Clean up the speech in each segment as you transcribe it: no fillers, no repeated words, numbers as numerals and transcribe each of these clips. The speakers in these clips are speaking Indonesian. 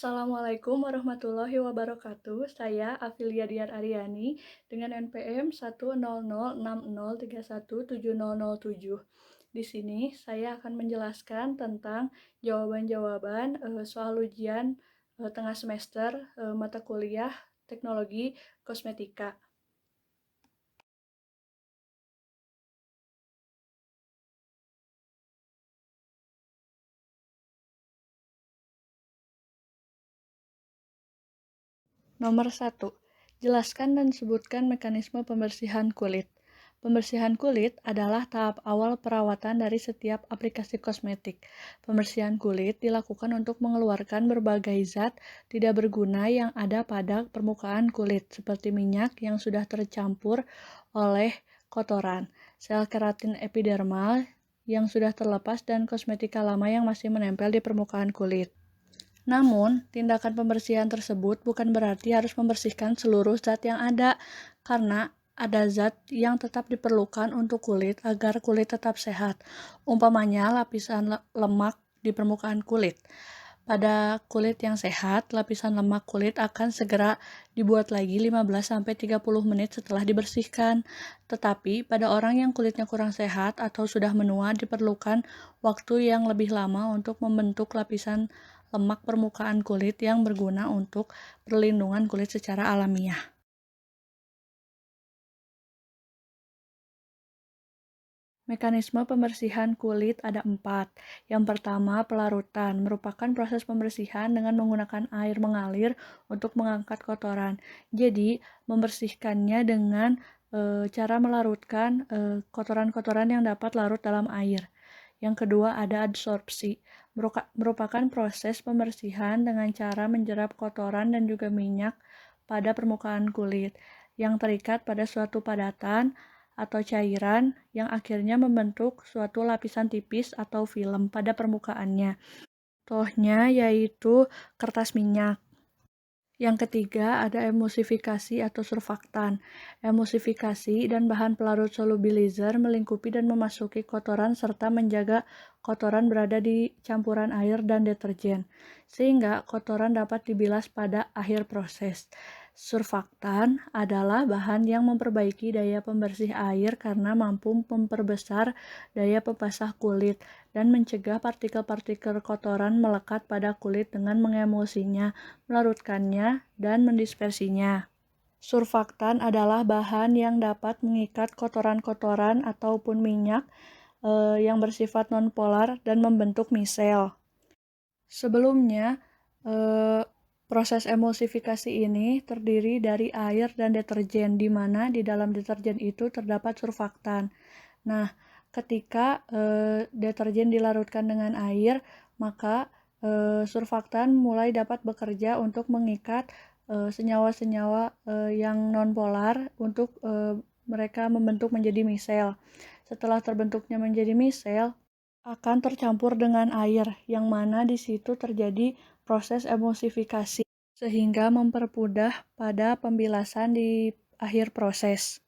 Assalamualaikum warahmatullahi wabarakatuh. Saya Afilia Diar Aryani dengan NPM 1006031717007. Di sini saya akan menjelaskan tentang jawaban-jawaban soal ujian tengah semester mata kuliah Teknologi Kosmetika. Nomor 1. Jelaskan dan sebutkan mekanisme pembersihan kulit. Pembersihan kulit adalah tahap awal perawatan dari setiap aplikasi kosmetik. Pembersihan kulit dilakukan untuk mengeluarkan berbagai zat tidak berguna yang ada pada permukaan kulit, seperti minyak yang sudah tercampur oleh kotoran, sel keratin epidermal yang sudah terlepas, dan kosmetika lama yang masih menempel di permukaan kulit. Namun, tindakan pembersihan tersebut bukan berarti harus membersihkan seluruh zat yang ada, karena ada zat yang tetap diperlukan untuk kulit agar kulit tetap sehat. Umpamanya lapisan lemak di permukaan kulit. Pada kulit yang sehat, lapisan lemak kulit akan segera dibuat lagi 15-30 menit setelah dibersihkan. Tetapi pada orang yang kulitnya kurang sehat atau sudah menua, diperlukan waktu yang lebih lama untuk membentuk lapisan lemak permukaan kulit yang berguna untuk perlindungan kulit secara alamiah. Mekanisme pembersihan kulit ada 4. Yang pertama, pelarutan, merupakan proses pembersihan dengan menggunakan air mengalir untuk mengangkat kotoran. Jadi, membersihkannya dengan cara melarutkan kotoran-kotoran yang dapat larut dalam air. Yang kedua, ada adsorpsi, merupakan proses pembersihan dengan cara menjerap kotoran dan juga minyak pada permukaan kulit yang terikat pada suatu padatan atau cairan yang akhirnya membentuk suatu lapisan tipis atau film pada permukaannya. Contohnya yaitu kertas minyak. Yang ketiga, ada emulsifikasi atau surfaktan. Emulsifikasi dan bahan pelarut solubilizer melingkupi dan memasuki kotoran serta menjaga kotoran berada di campuran air dan deterjen, sehingga kotoran dapat dibilas pada akhir proses. Surfaktan adalah bahan yang memperbaiki daya pembersih air karena mampu memperbesar daya pembasah kulit dan mencegah partikel-partikel kotoran melekat pada kulit dengan mengemulsinya, melarutkannya, dan mendispersinya. Surfaktan adalah bahan yang dapat mengikat kotoran-kotoran ataupun minyak yang bersifat nonpolar dan membentuk misel. Sebelumnya, proses emulsifikasi ini terdiri dari air dan deterjen, di mana di dalam deterjen itu terdapat surfaktan. Nah, ketika deterjen dilarutkan dengan air, maka surfaktan mulai dapat bekerja untuk mengikat senyawa-senyawa yang nonpolar untuk mereka membentuk menjadi misel. Setelah terbentuknya menjadi misel, akan tercampur dengan air, yang mana di situ terjadi proses emulsifikasi, sehingga mempermudah pada pembilasan di akhir proses.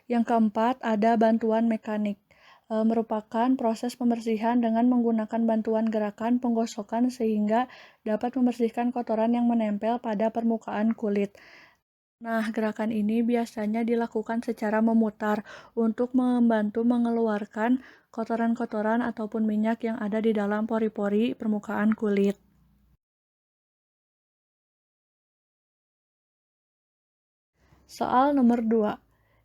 Yang keempat, ada bantuan mekanik. Merupakan proses pembersihan dengan menggunakan bantuan gerakan penggosokan sehingga dapat membersihkan kotoran yang menempel pada permukaan kulit. Nah, gerakan ini biasanya dilakukan secara memutar untuk membantu mengeluarkan kotoran-kotoran ataupun minyak yang ada di dalam pori-pori permukaan kulit. Soal nomor 2.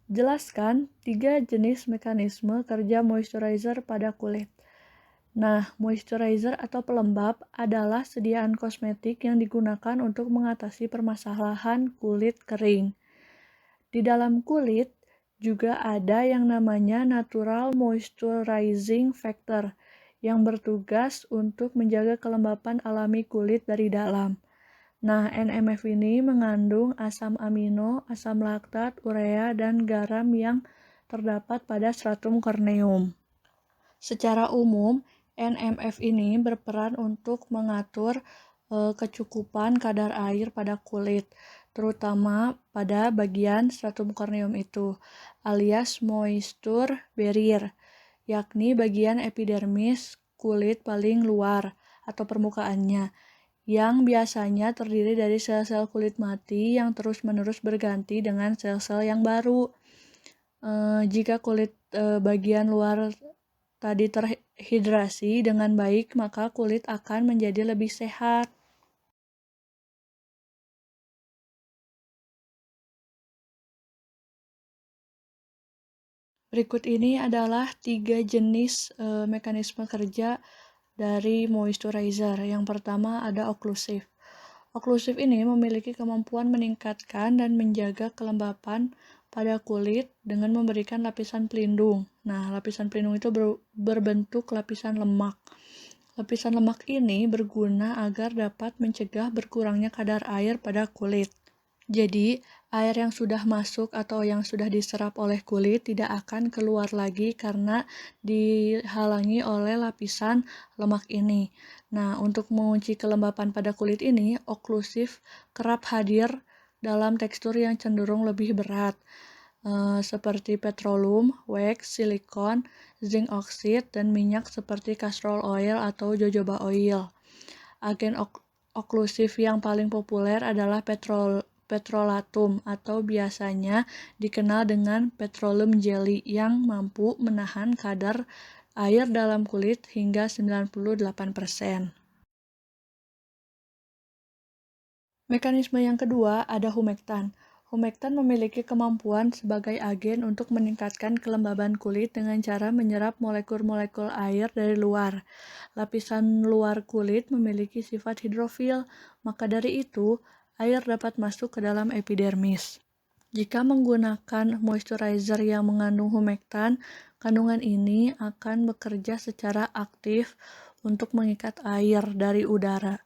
Jelaskan 3 jenis mekanisme kerja moisturizer pada kulit. Nah, moisturizer atau pelembab adalah sediaan kosmetik yang digunakan untuk mengatasi permasalahan kulit kering. Di dalam kulit juga ada yang namanya natural moisturizing factor yang bertugas untuk menjaga kelembapan alami kulit dari dalam. Nah, NMF ini mengandung asam amino, asam laktat, urea, dan garam yang terdapat pada stratum corneum. Secara umum, NMF ini berperan untuk mengatur kecukupan kadar air pada kulit, terutama pada bagian stratum corneum itu, alias moisture barrier, yakni bagian epidermis kulit paling luar atau permukaannya, yang biasanya terdiri dari sel-sel kulit mati yang terus-menerus berganti dengan sel-sel yang baru. Jika kulit bagian luar tadi terhidrasi dengan baik, maka kulit akan menjadi lebih sehat. Berikut ini adalah 3 jenis mekanisme kerja dari moisturizer. Yang pertama ada oklusif. Oklusif ini memiliki kemampuan meningkatkan dan menjaga kelembapan pada kulit dengan memberikan lapisan pelindung. Nah, lapisan pelindung itu berbentuk lapisan lemak. Lapisan lemak ini berguna agar dapat mencegah berkurangnya kadar air pada kulit. Jadi, air yang sudah masuk atau yang sudah diserap oleh kulit tidak akan keluar lagi karena dihalangi oleh lapisan lemak ini. Nah, untuk mengunci kelembapan pada kulit ini, oklusif kerap hadir dalam tekstur yang cenderung lebih berat, seperti petroleum, wax, silikon, zinc oxide, dan minyak seperti castor oil atau jojoba oil. Agen oklusif yang paling populer adalah petrolatum atau biasanya dikenal dengan petroleum jelly yang mampu menahan kadar air dalam kulit hingga 98%. Mekanisme yang kedua ada humektan. Humektan memiliki kemampuan sebagai agen untuk meningkatkan kelembaban kulit dengan cara menyerap molekul-molekul air dari luar. Lapisan luar kulit memiliki sifat hidrofil, maka dari itu, air dapat masuk ke dalam epidermis. Jika menggunakan moisturizer yang mengandung humektan, kandungan ini akan bekerja secara aktif untuk mengikat air dari udara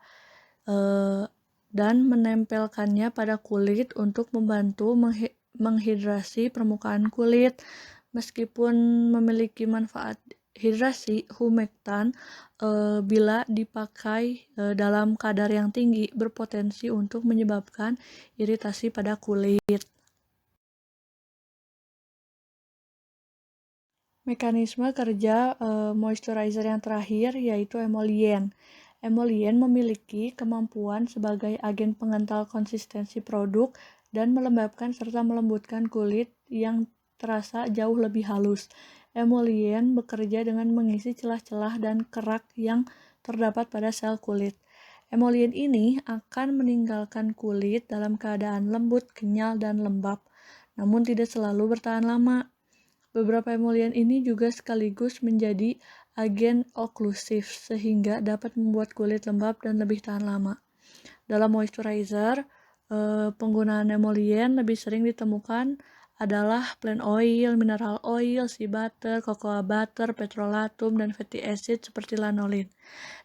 dan menempelkannya pada kulit untuk membantu menghidrasi permukaan kulit. Meskipun memiliki manfaat hidrasi, humektan bila dipakai dalam kadar yang tinggi berpotensi untuk menyebabkan iritasi pada kulit. Mekanisme kerja moisturizer yang terakhir yaitu emolien. Emolien memiliki kemampuan sebagai agen pengental konsistensi produk dan melembabkan serta melembutkan kulit yang terasa jauh lebih halus. Emolien bekerja dengan mengisi celah-celah dan kerak yang terdapat pada sel kulit. Emolien ini akan meninggalkan kulit dalam keadaan lembut, kenyal, dan lembab, namun tidak selalu bertahan lama. Beberapa emolien ini juga sekaligus menjadi agen oklusif sehingga dapat membuat kulit lembab dan lebih tahan lama. Dalam moisturizer, penggunaan emolien lebih sering ditemukan adalah plant oil, mineral oil, sea butter, cocoa butter, petrolatum, dan fatty acid seperti lanolin.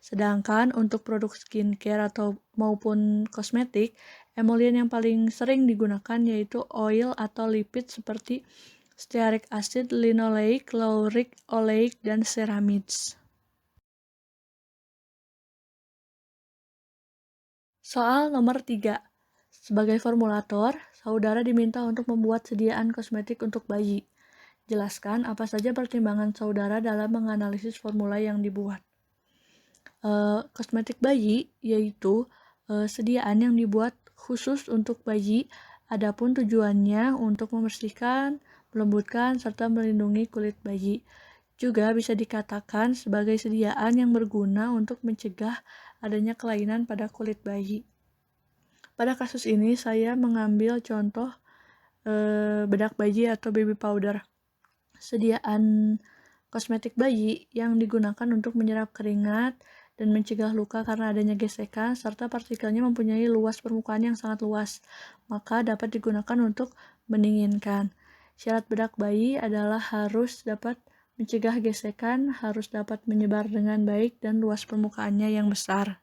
Sedangkan untuk produk skincare maupun kosmetik, emolien yang paling sering digunakan yaitu oil atau lipid seperti stearic acid, linoleic, lauric, oleic, dan ceramides. Soal nomor 3. Sebagai formulator, saudara diminta untuk membuat sediaan kosmetik untuk bayi. Jelaskan apa saja pertimbangan saudara dalam menganalisis formula yang dibuat. Kosmetik bayi yaitu sediaan yang dibuat khusus untuk bayi, adapun tujuannya untuk membersihkan, melembutkan, serta melindungi kulit bayi. Juga bisa dikatakan sebagai sediaan yang berguna untuk mencegah adanya kelainan pada kulit bayi. Pada kasus ini saya mengambil contoh bedak bayi atau baby powder. Sediaan kosmetik bayi yang digunakan untuk menyerap keringat dan mencegah luka karena adanya gesekan, serta partikelnya mempunyai luas permukaan yang sangat luas, maka dapat digunakan untuk mendinginkan. Syarat bedak bayi adalah harus dapat mencegah gesekan, harus dapat menyebar dengan baik, dan luas permukaannya yang besar.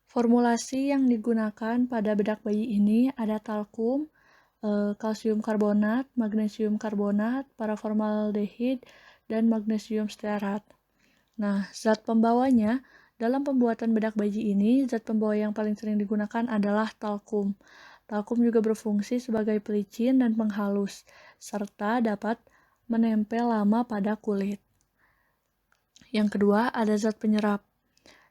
Formulasi yang digunakan pada bedak bayi ini ada talkum, kalsium karbonat, magnesium karbonat, paraformaldehid, dan magnesium stearat. Nah, zat pembawanya dalam pembuatan bedak bayi ini, zat pembawa yang paling sering digunakan adalah talkum. Talkum juga berfungsi sebagai pelicin dan penghalus, serta dapat menempel lama pada kulit. Yang kedua, ada zat penyerap.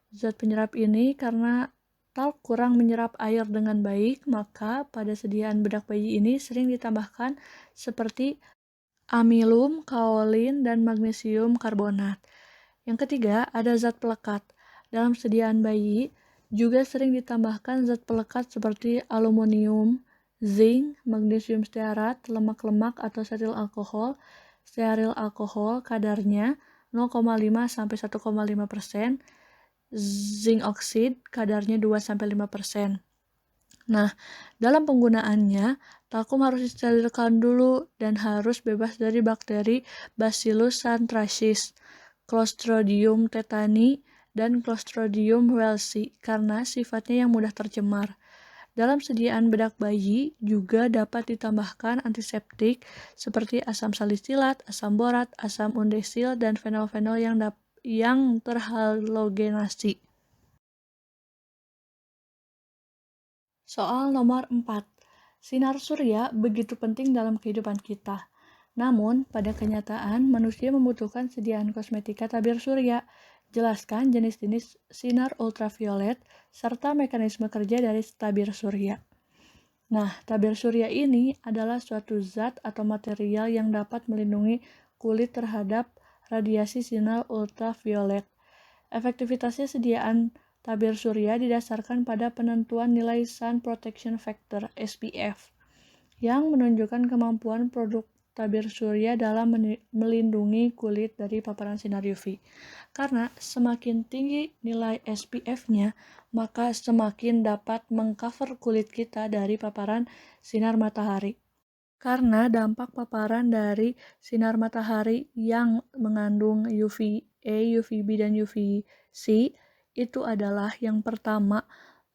Zat penyerap ini karena talk kurang menyerap air dengan baik, maka pada sediaan bedak bayi ini sering ditambahkan seperti amilum, kaolin, dan magnesium karbonat. Yang ketiga, ada zat pelekat. Dalam sediaan bayi juga sering ditambahkan zat pelekat seperti aluminium, zinc, magnesium stearat, lemak-lemak atau steril alkohol. Steril alkohol kadarnya 0,5-1,5%, zinc oxide kadarnya 2-5%. Nah, dalam penggunaannya, talkum harus disterilkan dulu dan harus bebas dari bakteri Bacillus anthracis, Clostridium tetani, dan Clostridium welsii karena sifatnya yang mudah tercemar. Dalam sediaan bedak bayi juga dapat ditambahkan antiseptik seperti asam salisilat, asam borat, asam undesil, dan fenol-fenol yang terhalogenasi. Soal nomor 4. Sinar surya begitu penting dalam kehidupan kita. Namun, pada kenyataan, manusia membutuhkan sediaan kosmetika tabir surya. Jelaskan jenis-jenis sinar ultraviolet serta mekanisme kerja dari tabir surya. Nah, tabir surya ini adalah suatu zat atau material yang dapat melindungi kulit terhadap radiasi sinar ultraviolet. Efektivitasnya sediaan tabir surya didasarkan pada penentuan nilai Sun Protection Factor (SPF) yang menunjukkan kemampuan produk tabir surya dalam melindungi kulit dari paparan sinar UV. Karena semakin tinggi nilai SPF-nya, maka semakin dapat mengcover kulit kita dari paparan sinar matahari. Karena dampak paparan dari sinar matahari yang mengandung UVA, UVB, dan UVC itu adalah yang pertama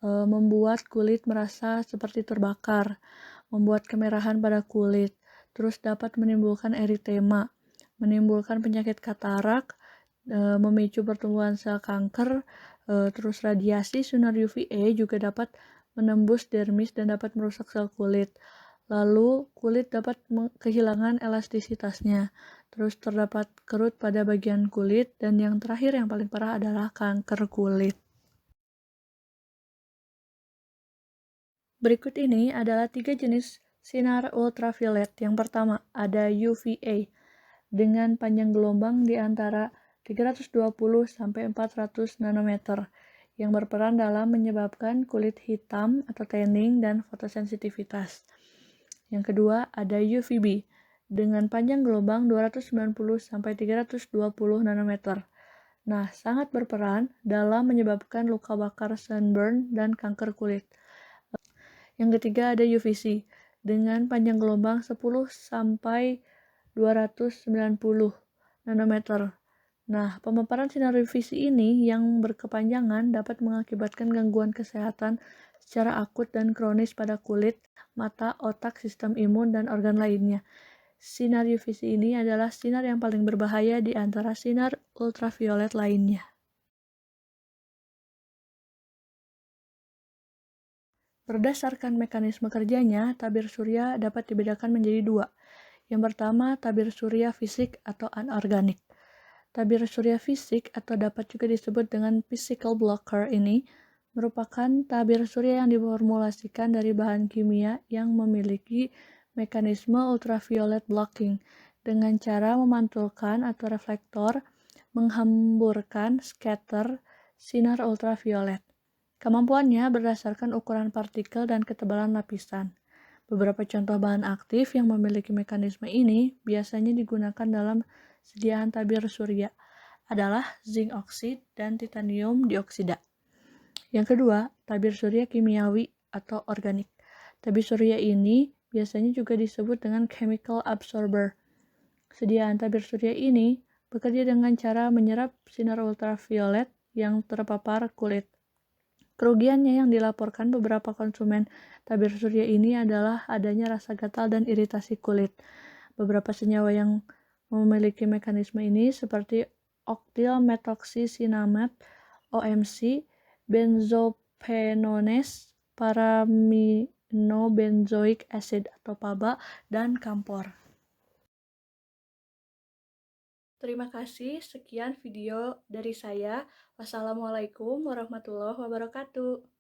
membuat kulit merasa seperti terbakar, membuat kemerahan pada kulit, terus dapat menimbulkan eritema, menimbulkan penyakit katarak, memicu pertumbuhan sel kanker, terus radiasi sinar UVA juga dapat menembus dermis dan dapat merusak sel kulit. Lalu kulit dapat kehilangan elastisitasnya, terus terdapat kerut pada bagian kulit, dan yang terakhir yang paling parah adalah kanker kulit. Berikut ini adalah 3 jenis sinar ultraviolet. Yang pertama, ada UVA dengan panjang gelombang di antara 320-400 nanometer yang berperan dalam menyebabkan kulit hitam atau tanning dan fotosensitivitas. Yang kedua, ada UVB dengan panjang gelombang 290-320 nanometer. Nah, sangat berperan dalam menyebabkan luka bakar, sunburn, dan kanker kulit. Yang ketiga, ada UVC dengan panjang gelombang 10-290 nanometer. Nah, pemaparan sinar UVC ini yang berkepanjangan dapat mengakibatkan gangguan kesehatan secara akut dan kronis pada kulit, mata, otak, sistem imun, dan organ lainnya. Sinar UVC ini adalah sinar yang paling berbahaya di antara sinar ultraviolet lainnya. Berdasarkan mekanisme kerjanya, tabir surya dapat dibedakan menjadi 2. Yang pertama, tabir surya fisik atau anorganik. Tabir surya fisik atau dapat juga disebut dengan physical blocker ini merupakan tabir surya yang diformulasikan dari bahan kimia yang memiliki mekanisme ultraviolet blocking dengan cara memantulkan atau reflektor menghamburkan scatter sinar ultraviolet. Kemampuannya berdasarkan ukuran partikel dan ketebalan lapisan. Beberapa contoh bahan aktif yang memiliki mekanisme ini biasanya digunakan dalam sediaan tabir surya adalah zinc oxide dan titanium dioksida. Yang kedua, tabir surya kimiawi atau organik. Tabir surya ini biasanya juga disebut dengan chemical absorber. Sediaan tabir surya ini bekerja dengan cara menyerap sinar ultraviolet yang terpapar kulit. Kerugiannya yang dilaporkan beberapa konsumen tabir surya ini adalah adanya rasa gatal dan iritasi kulit. Beberapa senyawa yang memiliki mekanisme ini seperti oktil methoxycinnamate (OMC), benzophenone, paraminobenzoic acid atau PABA, dan kampor. Terima kasih, sekian video dari saya. Wassalamualaikum warahmatullahi wabarakatuh.